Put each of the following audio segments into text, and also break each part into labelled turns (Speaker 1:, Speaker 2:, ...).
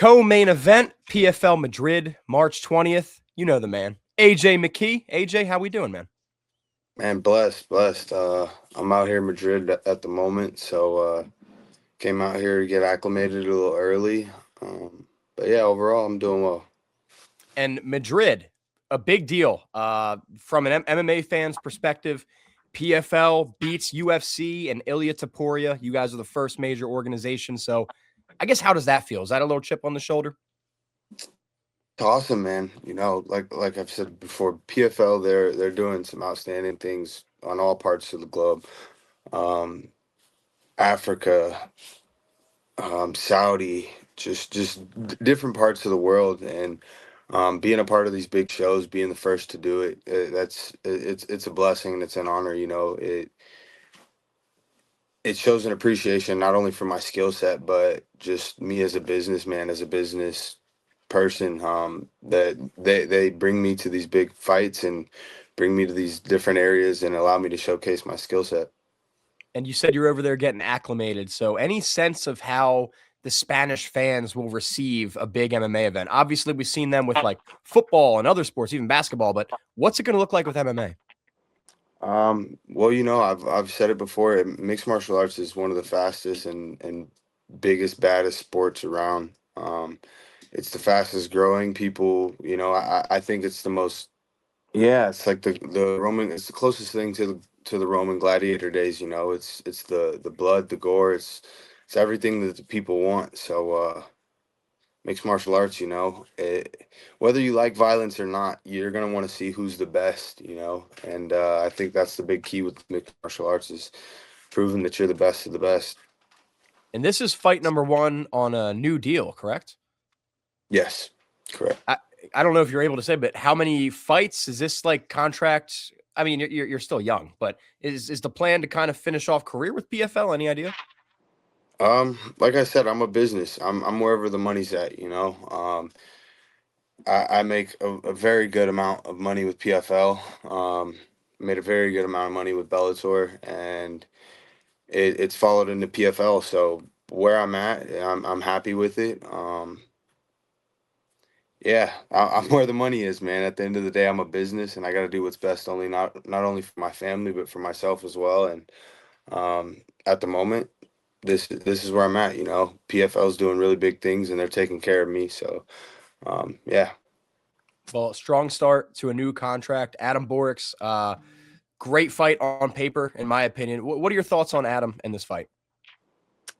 Speaker 1: Co-main event, PFL Madrid, March 20th. You know the man. AJ McKee. AJ, how we doing, man?
Speaker 2: Man, blessed. I'm out here in Madrid at the moment, so came out here to get acclimated a little early. But yeah, overall, I'm doing well.
Speaker 1: And Madrid, a big deal. From an MMA fan's perspective, PFL beats UFC and Ilya Taporia. You guys are the first major organization. So I guess how does that feel? Is that a little chip on the shoulder?
Speaker 2: It's awesome, man. Like I've said before, PFL they're doing some outstanding things on all parts of the globe. Um, Africa, Saudi, just different parts of the world, and being a part of these big shows, being the first to do it, it's a blessing and it's an honor. It shows an appreciation not only for my skill set, but just me as a businessman, as a business person. That they bring me to these big fights and bring me to these different areas and allow me to showcase my skill set.
Speaker 1: And you said you're over there getting acclimated. So any sense of how the Spanish fans will receive a big MMA event? Obviously, we've seen them with like football and other sports, even basketball, but what's it going to look like with MMA?
Speaker 2: Well, I've said it before. Mixed martial arts is one of the fastest and biggest, baddest sports around. It's the fastest growing. People, I think it's the most. Yeah, it's like the Roman. It's the closest thing to the Roman gladiator days. It's the blood, the gore. It's everything that the people want. So mixed martial arts, whether you like violence or not, you're gonna want to see who's the best. And I think that's the big key with mixed martial arts is proving that you're the best of the best.
Speaker 1: And this is fight number one on a new deal, correct?
Speaker 2: Yes, correct.
Speaker 1: I don't know if you're able to say, but how many fights is this like contract? I mean, you're still young, but is the plan to kind of finish off career with PFL? Any idea?
Speaker 2: Like I said, I'm a business. I'm wherever the money's at. I make a very good amount of money with PFL. Made a very good amount of money with Bellator, and it's followed into PFL. So where I'm at, I'm happy with it. Yeah, I'm where the money is, man. At the end of the day, I'm a business, and I got to do what's best, only not only for my family, but for myself as well. And at the moment, this is where I'm at. PFL is doing really big things, and they're taking care of me. So yeah.
Speaker 1: Well, strong start to a new contract. Adam Borics, great fight on paper, in my opinion. What are your thoughts on Adam in this fight?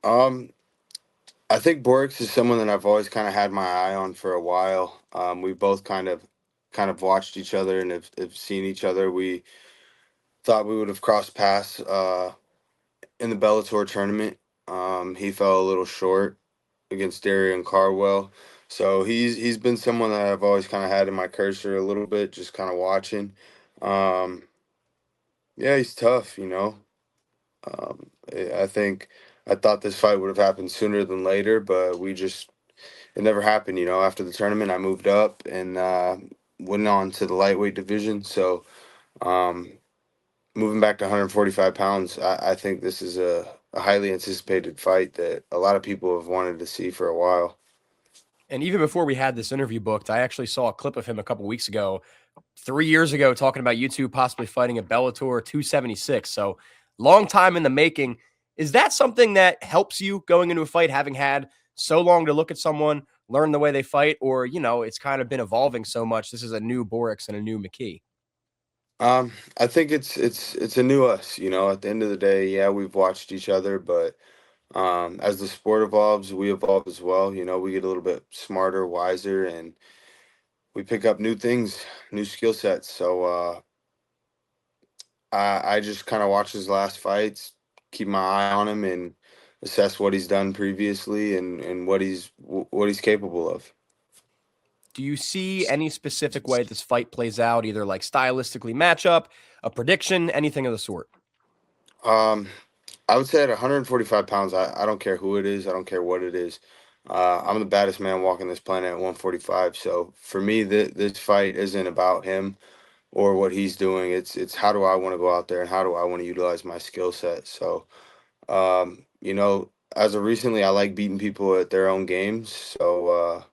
Speaker 2: Um, I think Borics is someone that I've always kind of had my eye on for a while. We both kind of watched each other and have seen each other. We thought we would have crossed paths in the Bellator tournament. He fell a little short against Darian Carwell. So he's been someone that I've always kind of had in my cursor a little bit, just kind of watching. Um, yeah, he's tough. I think I thought this fight would have happened sooner than later, but it never happened. After the tournament, I moved up and went on to the lightweight division. So um, moving back to 145 pounds, I think this is a highly anticipated fight that a lot of people have wanted to see for a while.
Speaker 1: And even before we had this interview booked, I actually saw a clip of him a couple weeks ago, 3 years ago, talking about you two possibly fighting at Bellator 276. So long time in the making. Is that something that helps you going into a fight, having had so long to look at someone, learn the way they fight, or it's kind of been evolving so much? This is a new Borics and a new McKee.
Speaker 2: I think it's a new us. At the end of the day, yeah, we've watched each other, but as the sport evolves, we evolve as well. We get a little bit smarter, wiser, and we pick up new things, new skill sets. So I just kind of watch his last fights, keep my eye on him, and assess what he's done previously and what he's capable of.
Speaker 1: Do you see any specific way this fight plays out, either like stylistically matchup, a prediction, anything of the sort?
Speaker 2: Um, I would say at 145 pounds, I don't care who it is, I don't care what it is. I'm the baddest man walking this planet at 145. So for me, this fight isn't about him or what he's doing. It's how do I want to go out there and how do I want to utilize my skill set. So, as of recently, I like beating people at their own games. So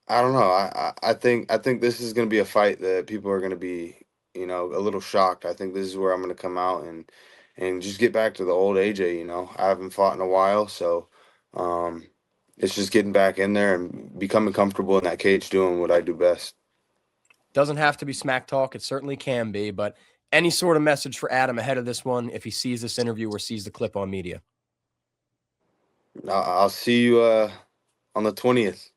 Speaker 2: I don't know. I think this is going to be a fight that people are going to be, a little shocked. I think this is where I'm going to come out and just get back to the old AJ. I haven't fought in a while, so um, it's just getting back in there and becoming comfortable in that cage, doing what I do best.
Speaker 1: Doesn't have to be smack talk. It certainly can be, but any sort of message for Adam ahead of this one if he sees this interview or sees the clip on media?
Speaker 2: I'll see you on the 20th.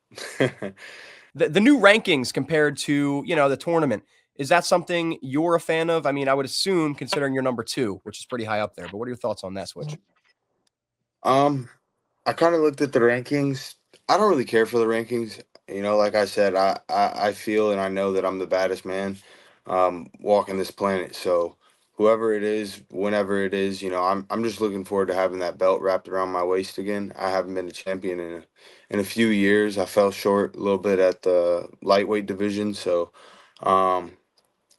Speaker 1: The new rankings compared to, the tournament, is that something you're a fan of? I mean, I would assume considering you're number 2, which is pretty high up there, but what are your thoughts on that switch?
Speaker 2: Um, I kind of looked at the rankings. I don't really care for the rankings. Like I said, I feel and I know that I'm the baddest man walking this planet. So whoever it is, whenever it is, I'm just looking forward to having that belt wrapped around my waist again. I haven't been a champion in a few years. I fell short a little bit at the lightweight division. So um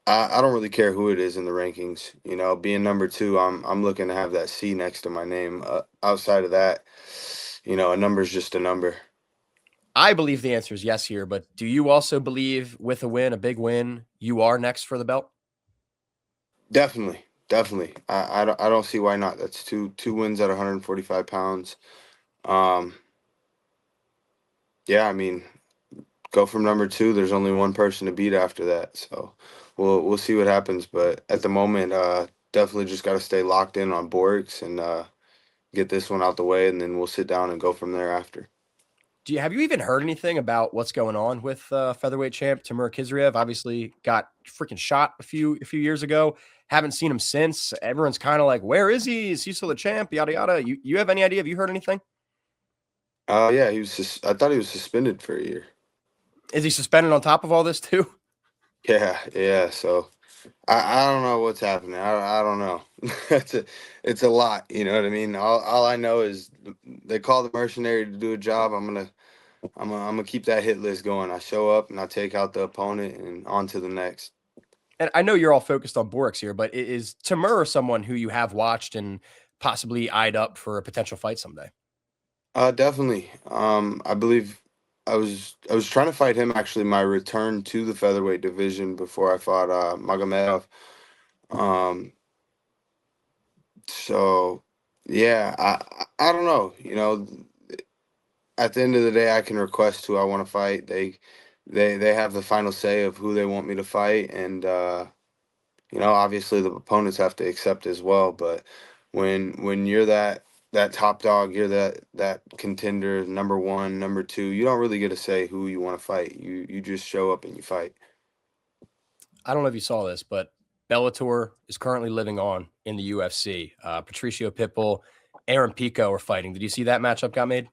Speaker 2: I don't really care who it is in the rankings. Being number 2, I'm looking to have that C next to my name. Outside of that, a number's just a number.
Speaker 1: I believe the answer is yes here, but do you also believe with a win, a big win, you are next for the belt?
Speaker 2: Definitely, definitely. I don't see why not. That's two wins at 145 pounds. Um, yeah, I mean, go from number 2. There's only one person to beat after that, so we'll see what happens. But at the moment, definitely just got to stay locked in on Borics and get this one out the way, and then we'll sit down and go from there after.
Speaker 1: Have you even heard anything about what's going on with featherweight champ Timur Khizriev? Obviously, got freaking shot a few years ago. Haven't seen him since. Everyone's kind of like, "Where is he? Is he still the champ?" Yada yada. You have any idea? Have you heard anything?
Speaker 2: Yeah, I thought he was suspended for a year.
Speaker 1: Is he suspended on top of all this too?
Speaker 2: Yeah, yeah. So I don't know what's happening. I don't know. It's a lot. You know what I mean. All I know is they call the mercenary to do a job. I'm gonna keep that hit list going. I show up and I take out the opponent and on to the next.
Speaker 1: And I know you're all focused on Borics here, but is Timur someone who you have watched and possibly eyed up for a potential fight someday?
Speaker 2: Definitely. I believe I was trying to fight him actually my return to the featherweight division before I fought Magomedov. Um, so yeah, I don't know. At the end of the day, I can request who I want to fight. They have the final say of who they want me to fight, and obviously the opponents have to accept as well. But when you're that top dog, you're that contender, number 1, number 2. You don't really get to say who you want to fight. You just show up and you fight.
Speaker 1: I don't know if you saw this, but Bellator is currently living on in the UFC. Patricio Pitbull, Aaron Pico are fighting. Did you see that matchup got made?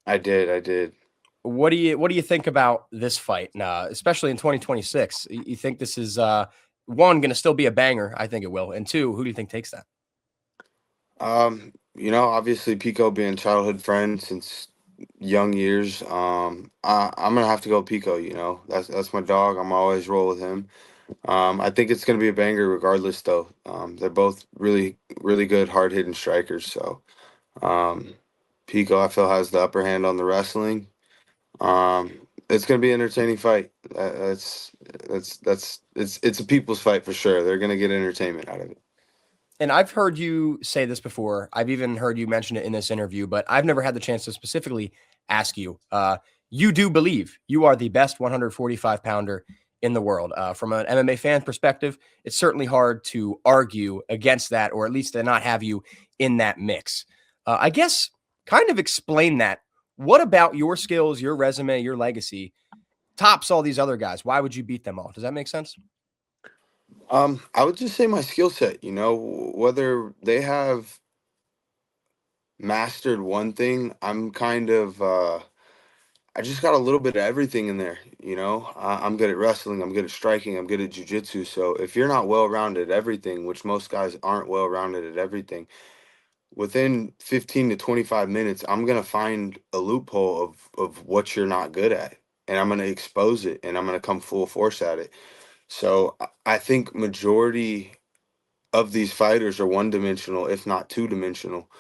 Speaker 2: I did, I did.
Speaker 1: What do you think about this fight now, especially in 2026? You think this is one going to still be a banger? I think it will. And two, who do you think takes that?
Speaker 2: Obviously Pico being childhood friend since young years. I'm gonna have to go Pico. That's my dog. I'm always roll with him. I think it's going to be a banger regardless, though. They're both really, really good, hard hitting strikers. So, um, Pico, I feel, has the upper hand on the wrestling. It's going to be an entertaining fight. It's a people's fight for sure. They're going to get entertainment out of it.
Speaker 1: And I've heard you say this before. I've even heard you mention it in this interview, but I've never had the chance to specifically ask you. You do believe you are the best 145 pounder in the world. From an MMA fan perspective, it's certainly hard to argue against that, or at least to not have you in that mix. I guess kind of explain that. What about your skills, your resume, your legacy tops all these other guys? Why would you beat them all? Does that make sense?
Speaker 2: I would just say my skill set. Whether they have mastered one thing, I'm kind of. I just got a little bit of everything in there. I'm good at wrestling. I'm good at striking. I'm good at jujitsu. So if you're not well rounded at everything, which most guys aren't well rounded at everything, within 15 to 25 minutes, I'm gonna find a loophole of what you're not good at, and I'm gonna expose it, and I'm gonna come full force at it. So I think majority of these fighters are one dimensional, if not two dimensional.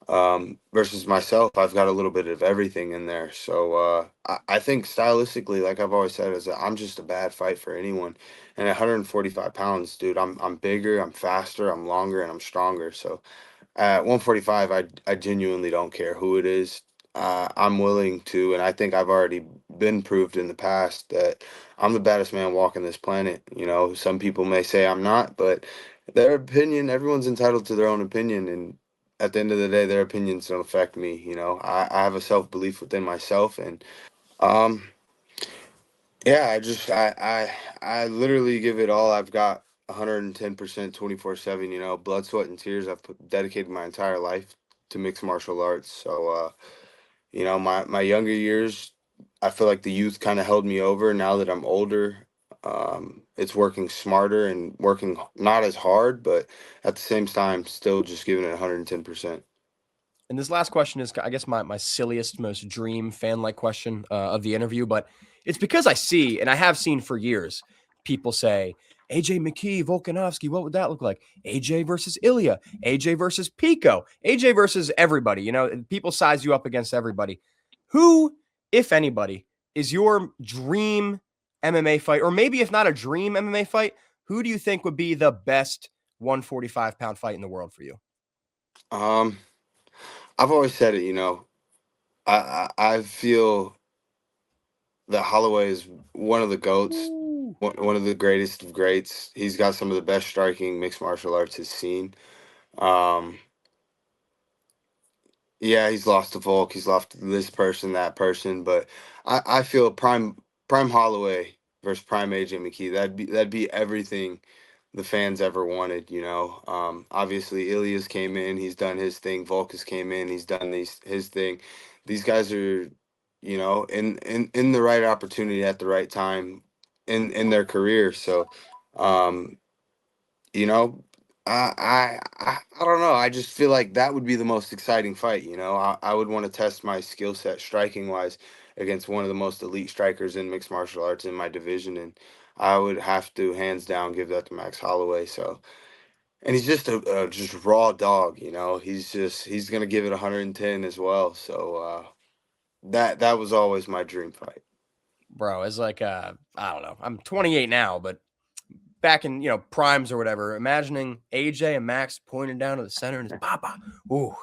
Speaker 2: Versus myself, I've got a little bit of everything in there. So I think stylistically, like I've always said, is that I'm just a bad fight for anyone. And at 145 pounds, dude, I'm bigger, I'm faster, I'm longer, and I'm stronger. So at 145, I genuinely don't care who it is. I'm willing to, and I think I've already been proved in the past that I'm the baddest man walking this planet. You know, some people may say I'm not, but their opinion, everyone's entitled to their own opinion, and at the end of the day, their opinions don't affect me. You know, I have a self belief within myself, and um, yeah, I literally give it all I've got, 110%, 24/7. You know, blood, sweat, and tears. Dedicated my entire life to mixed martial arts. So you know, my younger years, I feel like the youth kind of held me over. Now that I'm older, it's working smarter and working not as hard, but at the same time, still just giving it 110%.
Speaker 1: And this last question is, I guess, my silliest, most dream fan-like question of the interview, but it's because I see, and I have seen for years, people say, AJ McKee, Volkanovski, what would that look like? AJ versus Ilya, AJ versus Pico, AJ versus everybody. You know, people size you up against everybody. Who, if anybody, is your dream MMA fight? Or maybe if not a dream MMA fight, who do you think would be the best 145-pound fight in the world for you?
Speaker 2: Um, I've always said it, you know, I feel that Holloway is one of the goats,
Speaker 1: Ooh.
Speaker 2: one of the greatest of greats. He's got some of the best striking mixed martial arts has seen. Um, yeah, he's lost to Volk, he's lost to this person, that person, but I feel prime Holloway versus prime AJ McKee. That'd be everything the fans ever wanted, you know. Obviously Ilias came in, he's done his thing. Volkas came in, he's done his thing. These guys are, you know, in the right opportunity at the right time in their career. So, um, you know, I don't know. I just feel like that would be the most exciting fight. You know, I would want to test my skill set striking wise against one of the most elite strikers in mixed martial arts in my division, and I would have to hands down give that to Max Holloway. So, and he's just a just raw dog. You know, he's gonna give it 110 as well. So that was always my dream fight.
Speaker 1: Bro, it's like I don't know. I'm 28 now, but back in, primes or whatever, imagining AJ and Max pointing down to the center and it's Papa. Ooh.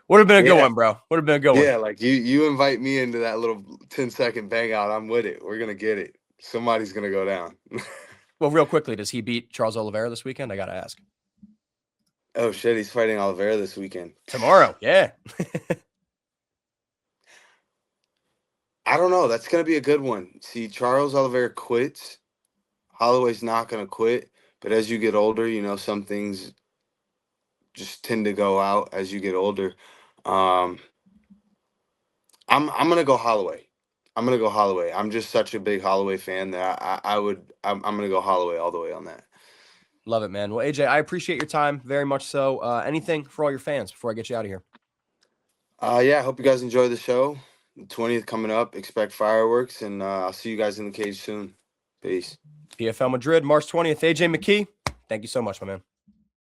Speaker 1: Would have been a good
Speaker 2: Yeah.
Speaker 1: one, bro. Would have been a good one.
Speaker 2: Yeah, like you invite me into that little 10-second bang out, I'm with it. We're gonna get it. Somebody's gonna go down.
Speaker 1: Well, real quickly, does he beat Charles Oliveira this weekend? I gotta ask.
Speaker 2: Oh shit, he's fighting Oliveira this weekend.
Speaker 1: Tomorrow, yeah.
Speaker 2: I don't know. That's gonna be a good one. See, Charles Oliveira quits. Holloway's not gonna quit, but as you get older, you know, some things just tend to go out as you get older. Um, I'm gonna go Holloway. I'm gonna go Holloway. I'm just such a big Holloway fan that I'm gonna go Holloway all the way on that.
Speaker 1: Love it, man. Well, AJ, I appreciate your time very much so. Anything for all your fans before I get you out of here?
Speaker 2: Yeah, I hope you guys enjoy the show. The 20th coming up. Expect fireworks, and I'll see you guys in the cage soon. Peace.
Speaker 1: PFL Madrid, March 20th. AJ McKee, thank you so much, my man.